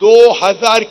2000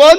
1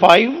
5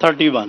31.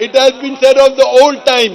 It has been said of the old time.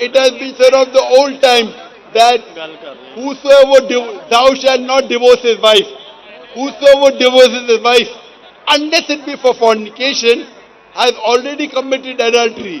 it has been said of the old time that whosoever thou shalt not divorce his wife, whosoever divorces his wife unless it be for fornication has already committed adultery.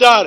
4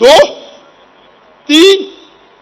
2 3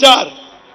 4،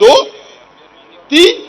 2 3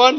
1،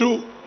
2،